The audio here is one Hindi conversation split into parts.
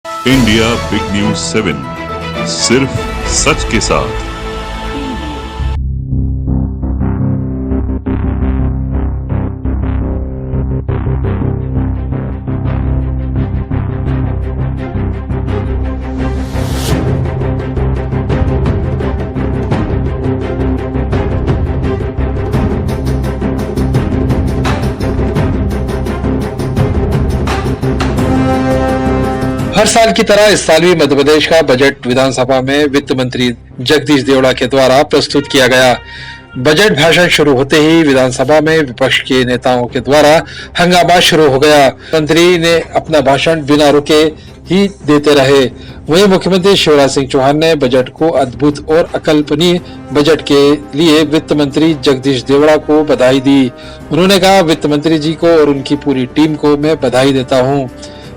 इंडिया बिग न्यूज 7 सिर्फ सच के साथ। हर साल की तरह इस साल भी मध्य प्रदेश का बजट विधानसभा में वित्त मंत्री जगदीश देवड़ा के द्वारा प्रस्तुत किया गया। बजट भाषण शुरू होते ही विधानसभा में विपक्ष के नेताओं के द्वारा हंगामा शुरू हो गया। मंत्री ने अपना भाषण बिना रुके ही देते रहे। वहीं मुख्यमंत्री शिवराज सिंह चौहान ने बजट को अद्भुत और अकल्पनीय बजट के लिए वित्त मंत्री जगदीश देवड़ा को बधाई दी। उन्होंने कहा, वित्त मंत्री जी को और उनकी पूरी टीम को मैं बधाई देता हूँ।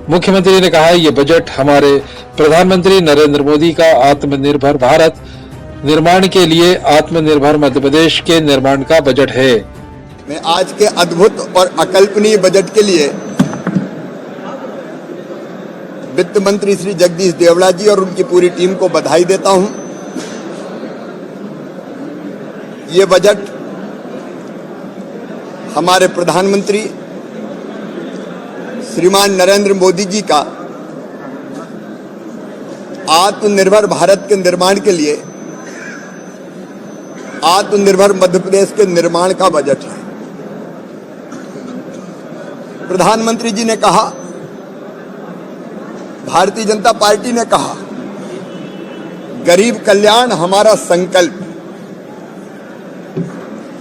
मुख्यमंत्री ने कहा, ये बजट हमारे प्रधानमंत्री नरेंद्र मोदी का आत्मनिर्भर भारत निर्माण के लिए आत्मनिर्भर मध्य प्रदेश के निर्माण का बजट है। मैं आज के अद्भुत और अकल्पनीय बजट के लिए वित्त मंत्री श्री जगदीश देवड़ा जी और उनकी पूरी टीम को बधाई देता हूं। ये बजट हमारे प्रधानमंत्री श्रीमान नरेंद्र मोदी जी का आत्मनिर्भर भारत के निर्माण के लिए आत्मनिर्भर मध्य प्रदेश के निर्माण का बजट है। प्रधानमंत्री जी ने कहा, भारतीय जनता पार्टी ने कहा, गरीब कल्याण हमारा संकल्प।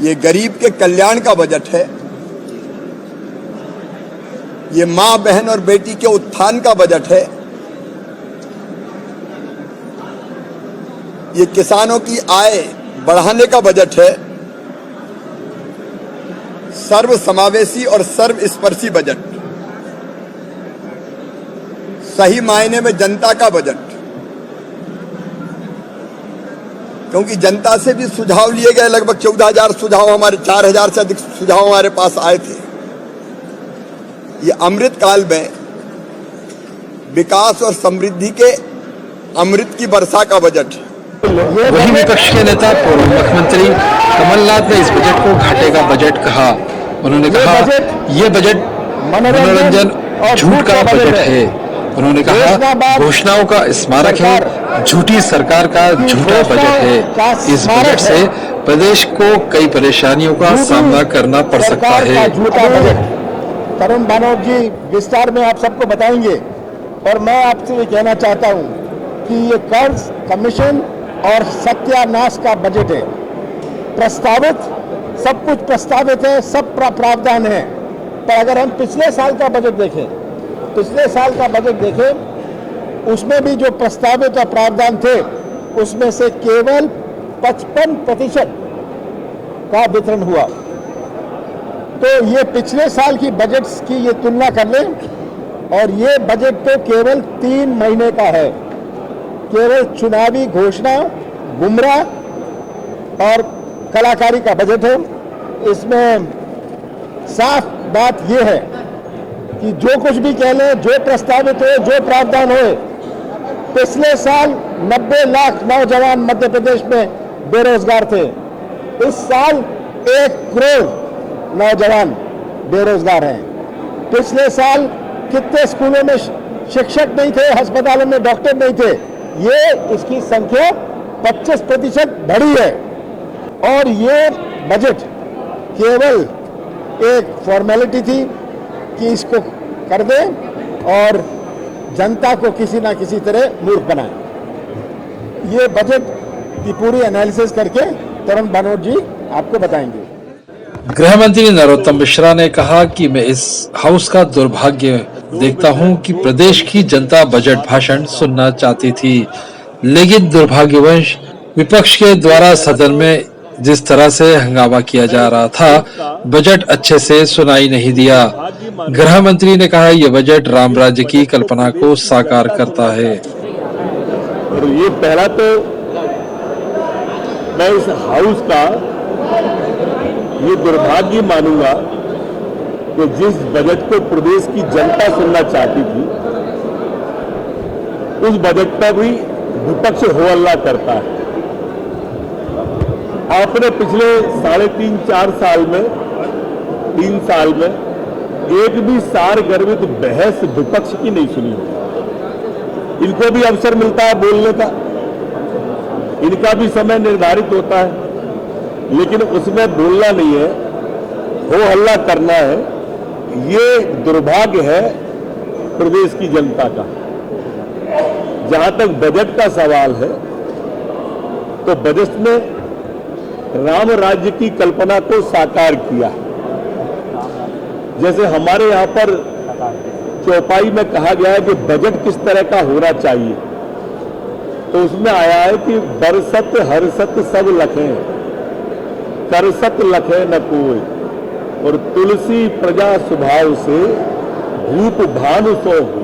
ये गरीब के कल्याण का बजट है। ये मां, बहन और बेटी के उत्थान का बजट है। ये किसानों की आय बढ़ाने का बजट है। सर्व समावेशी और सर्वस्पर्शी बजट, सही मायने में जनता का बजट। क्योंकि जनता से भी सुझाव लिए गए, लगभग 14,000 सुझाव, हमारे 4,000 से अधिक सुझाव हमारे पास आए थे। ये अमृत काल में विकास और समृद्धि के अमृत की वर्षा का बजट है। वहीं विपक्ष के नेता पूर्व मुख्यमंत्री कमलनाथ ने इस बजट को घाटे का बजट कहा। उन्होंने कहा, यह बजट मनोरंजन और झूठ का बजट है। उन्होंने कहा, घोषणाओं का स्मारक है, झूठी सरकार का झूठा बजट है। इस बजट से प्रदेश को कई परेशानियों का सामना करना पड़ सकता है। तरुण भानोट जी विस्तार में आप सबको बताएंगे, और मैं आपसे ये कहना चाहता हूँ कि ये कर्ज कमीशन और सत्यानाश का बजट है। प्रस्तावित सब कुछ प्रस्तावित है, सब प्रावधान है। पर अगर हम पिछले साल का बजट देखें, उसमें भी जो प्रस्तावित और प्रावधान थे, उसमें से केवल 55% का वितरण हुआ। तो ये पिछले साल की बजट की ये तुलना कर लें, और ये बजट तो केवल 3 महीने का है। केवल चुनावी घोषणा, गुमराह और कलाकारी का बजट है। इसमें साफ बात ये है कि जो कुछ भी कह लें, जो प्रस्तावित हो, जो प्रावधान हो, पिछले साल 90 लाख नौजवान मध्य प्रदेश में बेरोजगार थे। इस साल 1 करोड़ नौजवान बेरोजगार हैं। पिछले साल कितने स्कूलों में शिक्षक नहीं थे, अस्पतालों में डॉक्टर नहीं थे। ये इसकी संख्या 25% बढ़ी है। और ये बजट केवल एक फॉर्मेलिटी थी कि इसको कर दें और जनता को किसी ना किसी तरह मूर्ख बनाएं। ये बजट की पूरी एनालिसिस करके तरुण भानोट जी आपको बताएंगे। गृह मंत्री नरोत्तम मिश्रा ने कहा कि मैं इस हाउस का दुर्भाग्य देखता हूं कि प्रदेश की जनता बजट भाषण सुनना चाहती थी, लेकिन दुर्भाग्यवश विपक्ष के द्वारा सदन में जिस तरह से हंगामा किया जा रहा था, बजट अच्छे से सुनाई नहीं दिया। गृह मंत्री ने कहा, यह बजट राम राज्य की कल्पना को साकार करता है। और ये पहला तो मैं इस हाउस का ये दुर्भाग्य मानूंगा कि जिस बजट को प्रदेश की जनता सुनना चाहती थी, उस बजट पर भी विपक्ष हो हल्ला करता है। आपने पिछले 3.5-4 साल में 3 साल में एक भी सारगर्भित बहस विपक्ष की नहीं सुनी होगी। इनको भी अवसर मिलता है बोलने का, इनका भी समय निर्धारित होता है, लेकिन उसमें बोलना नहीं है, हो हल्ला करना है। ये दुर्भाग्य है प्रदेश की जनता का। जहां तक बजट का सवाल है, तो बजट ने राम राज्य की कल्पना को साकार किया। जैसे हमारे यहां पर चौपाई में कहा गया है कि बजट किस तरह का होना चाहिए, तो उसमें आया है कि बरसत हरसत सब लखें, करसत लखे न कोई, और तुलसी प्रजा स्वभाव से भूप भानु सो हो।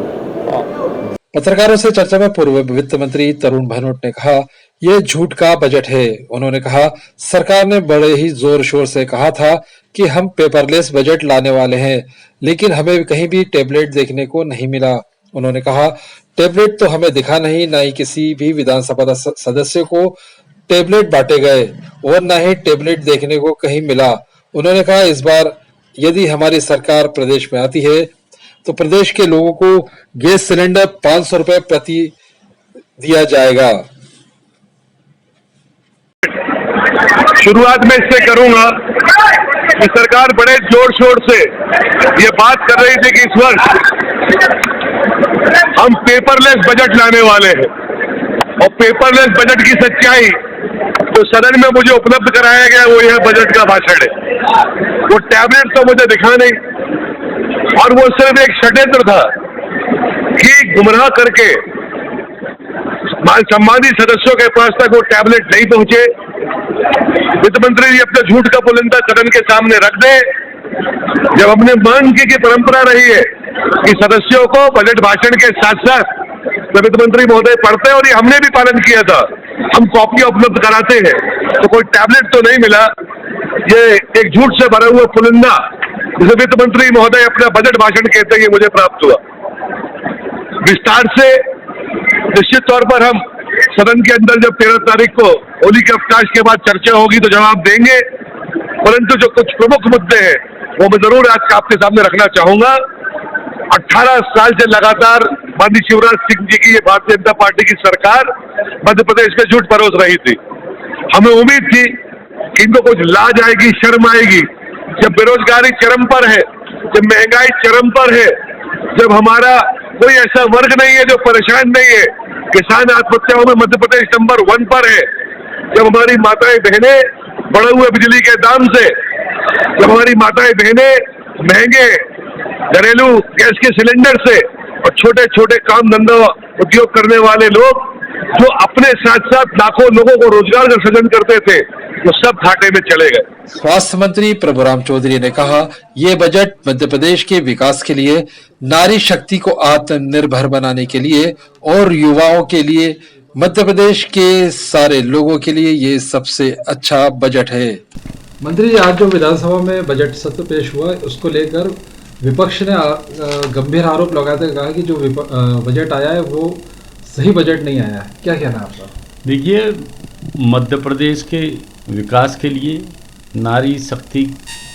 पत्रकारों से चर्चा में पूर्व वित्त मंत्री तरुण भनोट ने कहा, यह झूठ का बजट है। उन्होंने कहा, सरकार ने बड़े ही जोर शोर से कहा था कि हम पेपरलेस बजट लाने वाले हैं, लेकिन हमें कहीं भी टेबलेट देखने को नहीं मिला। उन्होंने कहा, टेबलेट तो हमें दिखा नहीं, न ही किसी भी विधानसभा सदस्य को टेबलेट बांटे गए और न ही टेबलेट देखने को कहीं मिला। उन्होंने कहा, इस बार यदि हमारी सरकार प्रदेश में आती है तो प्रदेश के लोगों को गैस सिलेंडर 500 रुपए प्रति दिया जाएगा। शुरुआत में इससे करूंगा कि सरकार बड़े जोर शोर से ये बात कर रही थी कि इस वर्ष हम पेपरलेस बजट लाने वाले हैं, और पेपरलेस बजट की सच्चाई तो सदन में मुझे उपलब्ध कराया गया वो यह बजट का भाषण है। वो टैबलेट तो मुझे दिखा नहीं, और वो सिर्फ एक षड्यंत्र था कि गुमराह करके सम्मानित सदस्यों के पास तक वो टैबलेट नहीं पहुंचे। वित्त मंत्री जी अपने झूठ का पुलिंदा सदन के सामने रख दे। जब हमने मांग की कि परंपरा रही है कि सदस्यों को बजट भाषण के साथ साथ वित्त मंत्री महोदय पढ़ते हैं, और ये हमने भी पालन किया था, हम कॉपियां उपलब्ध कराते हैं, तो कोई टैबलेट तो नहीं मिला। ये एक झूठ से भरा हुआ पुलिंदा जिसे वित्त मंत्री महोदय अपना बजट भाषण कहते हैं, ये मुझे प्राप्त हुआ। विस्तार से निश्चित तौर पर हम सदन के अंदर जब 13 तारीख को होली के अवकाश के बाद चर्चा होगी तो जवाब देंगे, परंतु जो कुछ प्रमुख मुद्दे हैं वो मैं जरूर आज आपके सामने रखना चाहूंगा। 18 साल से लगातार माननीय शिवराज सिंह जी की ये भारतीय जनता पार्टी की सरकार मध्य प्रदेश में झूठ परोस रही थी। हमें उम्मीद थी कि इनको कुछ लाज आएगी, शर्म आएगी। जब बेरोजगारी चरम पर है, जब महंगाई चरम पर है, जब हमारा कोई ऐसा वर्ग नहीं है जो परेशान नहीं है, किसान आत्महत्याओं में मध्य प्रदेश नंबर 1 पर है, जब हमारी माताएं बहनें बढ़े हुए बिजली के दाम से, जब हमारी माताएं बहनें महंगे घरेलू गैस के सिलेंडर से, और छोटे छोटे काम धंधा उद्योग करने वाले लोग जो अपने साथ साथ लाखों लोगों को रोजगार का सृजन करते थे, वो सब घाटे में चले गए। स्वास्थ्य मंत्री प्रभुराम चौधरी ने कहा, ये बजट मध्य प्रदेश के विकास के लिए, नारी शक्ति को आत्मनिर्भर बनाने के लिए और युवाओं के लिए, मध्य प्रदेश के सारे लोगों के लिए ये सबसे अच्छा बजट है। मंत्री जी, आज जो विधानसभा में बजट सत्र पेश हुआ, उसको लेकर विपक्ष ने गंभीर आरोप लगाते हुए कहा कि जो बजट आया है वो सही बजट नहीं आया है। क्या कहना है आपका? देखिए, मध्य प्रदेश के विकास के लिए, नारी शक्ति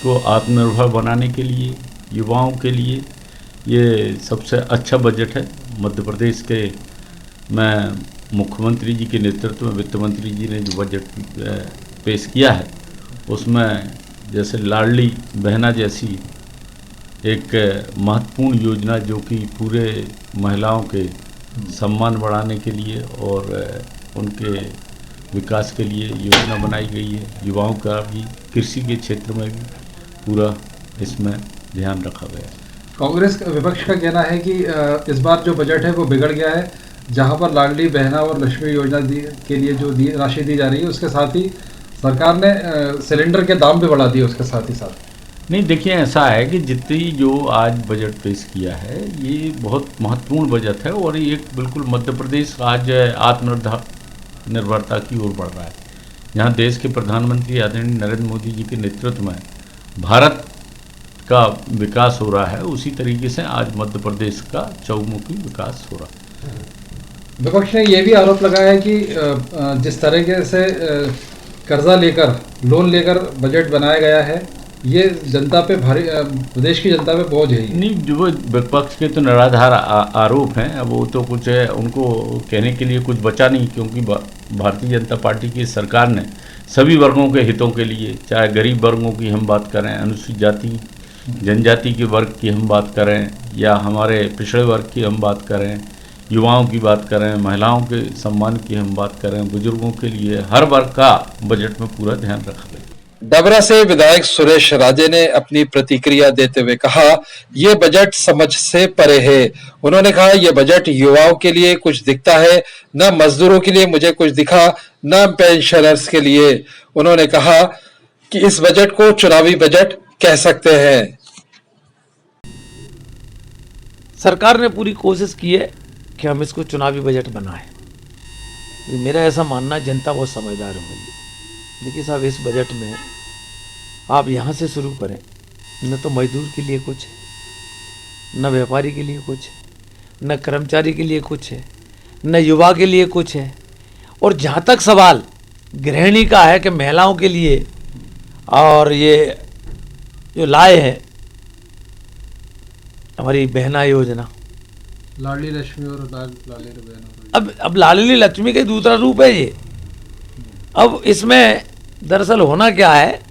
को आत्मनिर्भर बनाने के लिए, युवाओं के लिए ये सबसे अच्छा बजट है। मध्य प्रदेश के मैं मुख्यमंत्री जी के नेतृत्व में वित्त मंत्री जी ने जो बजट पेश किया है, उसमें जैसे लाडली बहना जैसी एक महत्वपूर्ण योजना जो कि पूरे महिलाओं के सम्मान बढ़ाने के लिए और उनके विकास के लिए योजना बनाई गई है। युवाओं का भी, कृषि के क्षेत्र में भी पूरा इसमें ध्यान रखा गया है। कांग्रेस विपक्ष का कहना है कि इस बार जो बजट है वो बिगड़ गया है। जहां पर लाडली बहना और लक्ष्मी योजना के लिए जो राशि दी जा रही है, उसके साथ ही सरकार ने सिलेंडर के दाम भी बढ़ा दिए उसके साथ ही साथ। नहीं, देखिए, ऐसा है कि जितनी जो आज बजट पेश किया है ये बहुत महत्वपूर्ण बजट है, और ये बिल्कुल मध्य प्रदेश आज आत्मनिर्भरता की ओर बढ़ रहा है। जहाँ देश के प्रधानमंत्री आदरणीय नरेंद्र मोदी जी के नेतृत्व में भारत का विकास हो रहा है, उसी तरीके से आज मध्य प्रदेश का चौमुखी विकास हो रहा है। विपक्ष ने यह भी आरोप लगाया है कि जिस तरीके से कर्जा लेकर लोन लेकर बजट बनाया गया है, ये जनता पे भारी प्रदेश की जनता पे बोझ है। नहीं, जो वो विपक्ष के तो निराधार आरोप हैं, अब वो तो कुछ है, उनको कहने के लिए कुछ बचा नहीं, क्योंकि भारतीय जनता पार्टी की सरकार ने सभी वर्गों के हितों के लिए, चाहे गरीब वर्गों की हम बात करें, अनुसूचित जाति जनजाति के वर्ग की हम बात करें, या हमारे पिछड़े वर्ग की हम बात करें, युवाओं की बात करें, महिलाओं के सम्मान की हम बात करें, बुजुर्गों के लिए, हर वर्ग का बजट में पूरा ध्यान रखा गया। डबरा से विधायक सुरेश राजे ने अपनी प्रतिक्रिया देते हुए कहा, यह बजट समझ से परे है। उन्होंने कहा, यह बजट युवाओं के लिए कुछ दिखता है, न मजदूरों के लिए मुझे कुछ दिखा, न पेंशनर्स के लिए। उन्होंने कहा कि इस बजट को चुनावी बजट कह सकते हैं। सरकार ने पूरी कोशिश की है कि हम इसको चुनावी बजट बनाएं। मेरा ऐसा मानना है, जनता बहुत समझदार होगी। देखिए साहब, इस बजट में आप यहाँ से शुरू करें, न तो मजदूर के लिए कुछ है, न व्यापारी के लिए कुछ है, न कर्मचारी के लिए कुछ है, न युवा के लिए कुछ है। और जहाँ तक सवाल गृहिणी का है कि महिलाओं के लिए, और ये जो लाए हैं हमारी बहना योजना, लाडली लक्ष्मी और लाडली बहना, अब लाडली लक्ष्मी का दूसरा रूप है ये। अब इसमें दरअसल होना क्या है,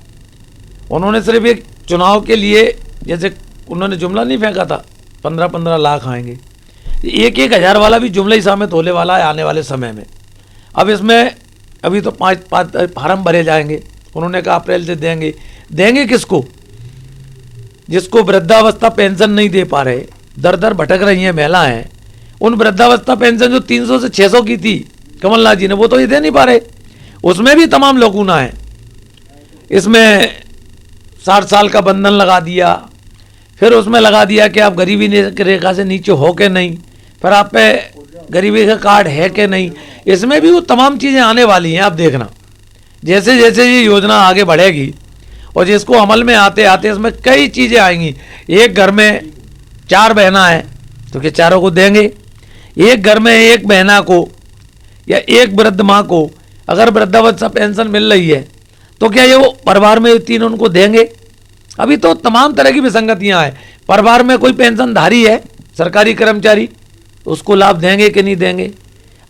उन्होंने सिर्फ एक चुनाव के लिए, जैसे उन्होंने जुमला नहीं फेंका था 15-15 लाख आएंगे, 1-1 हज़ार वाला भी जुमला ही साबित होने वाला है आने वाले समय में। अब इसमें अभी तो 5 फार्म भरे जाएंगे, उन्होंने कहा अप्रैल से देंगे किसको? जिसको वृद्धावस्था पेंशन नहीं दे पा रहे, दर दर भटक रही हैं महिलाएं, उन वृद्धावस्था पेंशन जो 300 से 600 की थी कमलनाथ जी ने, वो तो ये दे नहीं पा रहे। उसमें भी तमाम लघुना है। इसमें 60 साल का बंधन लगा दिया, फिर उसमें लगा दिया कि आप गरीबी रेखा से नीचे हो के नहीं, फिर आप पे गरीबी का कार्ड है कि नहीं। इसमें भी वो तमाम चीज़ें आने वाली हैं। आप देखना, जैसे जैसे ये योजना आगे बढ़ेगी और जिसको अमल में आते आते इसमें कई चीज़ें आएंगी। एक घर में 4 बहना है तो क्या चारों को देंगे? एक घर में एक बहना को या एक वृद्ध माँ को अगर वृद्धावस्था पेंशन मिल रही है तो क्या ये वो परिवार में 3 उनको देंगे? अभी तो तमाम तरह की विसंगतियां हैं। परिवार में कोई पेंशनधारी है, सरकारी कर्मचारी, उसको लाभ देंगे कि नहीं देंगे?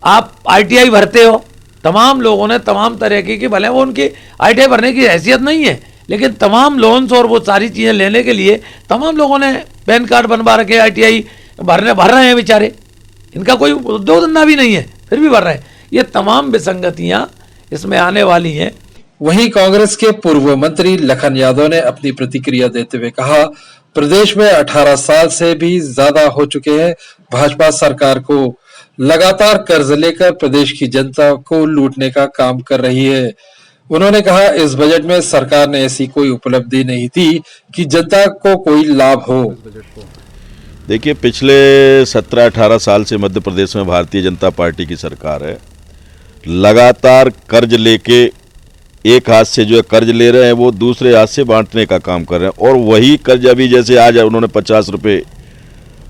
आप ITI भरते हो, तमाम लोगों ने तमाम तरह की, भले वो उनकी ITI भरने की हैसियत नहीं है, लेकिन तमाम लोन्स और वो सारी चीज़ें लेने के लिए तमाम लोगों ने पैन कार्ड बनवा रखे, ITI भर रहे हैं बेचारे। इनका कोई उद्योग धंधा भी नहीं है, फिर भी भर रहे हैं। ये तमाम विसंगतियां इसमें आने वाली हैं। वहीं कांग्रेस के पूर्व मंत्री लखन यादव ने अपनी प्रतिक्रिया देते हुए कहा, प्रदेश में 18 साल से भी ज्यादा हो चुके हैं भाजपा सरकार को लगातार कर्ज लेकर प्रदेश की जनता को लूटने का काम कर रही है। उन्होंने कहा, इस बजट में सरकार ने ऐसी कोई उपलब्धि नहीं थी कि जनता को कोई लाभ हो। देखिए, पिछले 17-18 साल से मध्य प्रदेश में भारतीय जनता पार्टी की सरकार है। लगातार कर्ज लेके, एक हाथ से जो है कर्ज ले रहे हैं, वो दूसरे हाथ से बांटने का काम कर रहे हैं। और वही कर्ज अभी जैसे आज उन्होंने 50 रुपये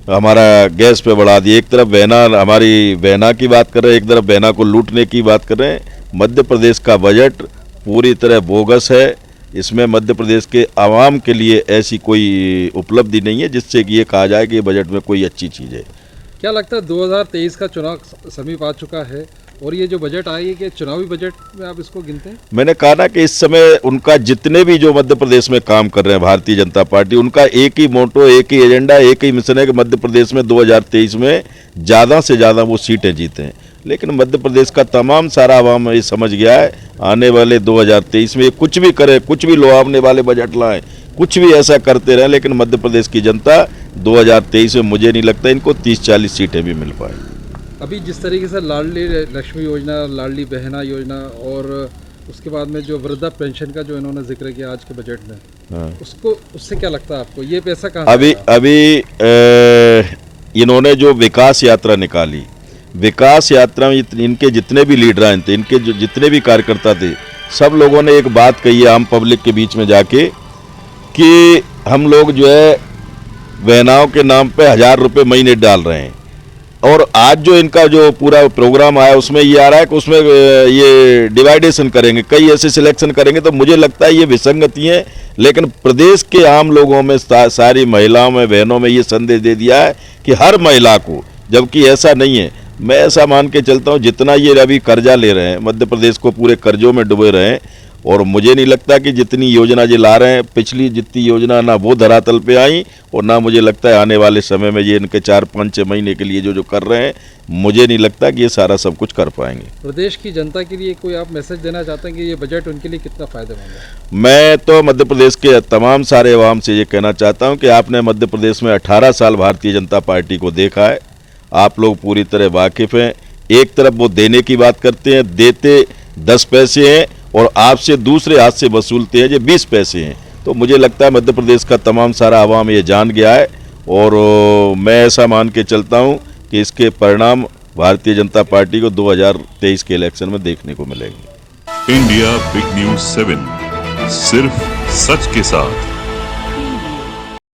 हमारा गैस पे बढ़ा दिए। एक तरफ बहना, हमारी बहना की बात कर रहे हैं, एक तरफ बहना को लूटने की बात कर रहे हैं। मध्य प्रदेश का बजट पूरी तरह बोगस है। इसमें मध्य प्रदेश के आवाम के लिए ऐसी कोई उपलब्धि नहीं है जिससे कि ये कहा जाए कि ये बजट में कोई अच्छी चीज़ है। क्या लगता है 2023 का चुनाव समीप आ चुका है और ये जो बजट आई है कि चुनावी बजट में आप इसको गिनते हैं? मैंने कहा ना कि इस समय उनका जितने भी जो मध्य प्रदेश में काम कर रहे हैं भारतीय जनता पार्टी, उनका एक ही मोटो, एक ही एजेंडा, एक ही मिशन है कि मध्य प्रदेश में 2023 में ज़्यादा से ज़्यादा वो सीटें जीतें। लेकिन मध्य प्रदेश का तमाम सारा आवाम ये समझ गया है, आने वाले 2023 में कुछ भी करे, कुछ भी लुभावने वाले बजट लाएं, कुछ भी ऐसा करते रहें, लेकिन मध्य प्रदेश की जनता 2023 में मुझे नहीं लगता इनको 30-40 सीटें भी मिल पाए। अभी जिस तरीके से लाडली लक्ष्मी योजना, लाडली बहना योजना और उसके बाद में जो वृद्धा पेंशन का जो इन्होंने जिक्र किया आज के बजट में, उससे क्या लगता है आपको, ये पैसा कहाँ? अभी इन्होंने जो विकास यात्रा निकाली, विकास यात्रा में इनके जितने भी लीडरान थे, इनके जो जितने भी कार्यकर्ता थे, सब लोगों ने एक बात कही है आम पब्लिक के बीच में जाके कि हम लोग जो है बहनाओं के नाम पे 1000 रुपये महीने डाल रहे हैं। और आज जो इनका जो पूरा प्रोग्राम आया उसमें ये आ रहा है कि उसमें ये डिवाइडेशन करेंगे, कई ऐसे सिलेक्शन करेंगे, तो मुझे लगता है ये विसंगति है। लेकिन प्रदेश के आम लोगों में, सारी महिलाओं में, बहनों में ये संदेश दे दिया है कि हर महिला को, जबकि ऐसा नहीं है। मैं ऐसा मान के चलता हूँ जितना ये अभी कर्जा ले रहे हैं, मध्य प्रदेश को पूरे कर्जों में डुबे रहे हैं, और मुझे नहीं लगता कि जितनी योजना ये ला रहे हैं, पिछली जितनी योजना ना वो धरातल पे आई, और ना मुझे लगता है आने वाले समय में ये इनके 4-5-6 महीने के लिए जो कर रहे हैं, मुझे नहीं लगता कि ये सारा सब कुछ कर पाएंगे। प्रदेश की जनता के लिए कोई आप मैसेज देना चाहते हैं कि ये बजट उनके लिए कितना फायदेमंद है? मैं तो मध्य प्रदेश के तमाम सारे अवाम से ये कहना चाहता हूँ कि आपने मध्य प्रदेश में 18 साल भारतीय जनता पार्टी को देखा है, आप लोग पूरी तरह वाकिफ़ हैं। एक तरफ वो देने की बात करते हैं, देते 10 पैसे हैं, और आपसे दूसरे हाथ से वसूलते हैं जो 20 पैसे हैं। तो मुझे लगता है मध्य प्रदेश का तमाम सारा आवाम ये जान गया है, और मैं ऐसा मान के चलता हूँ कि इसके परिणाम भारतीय जनता पार्टी को 2023 के इलेक्शन में देखने को मिलेंगे। इंडिया बिग न्यूज 7, सिर्फ सच के साथ।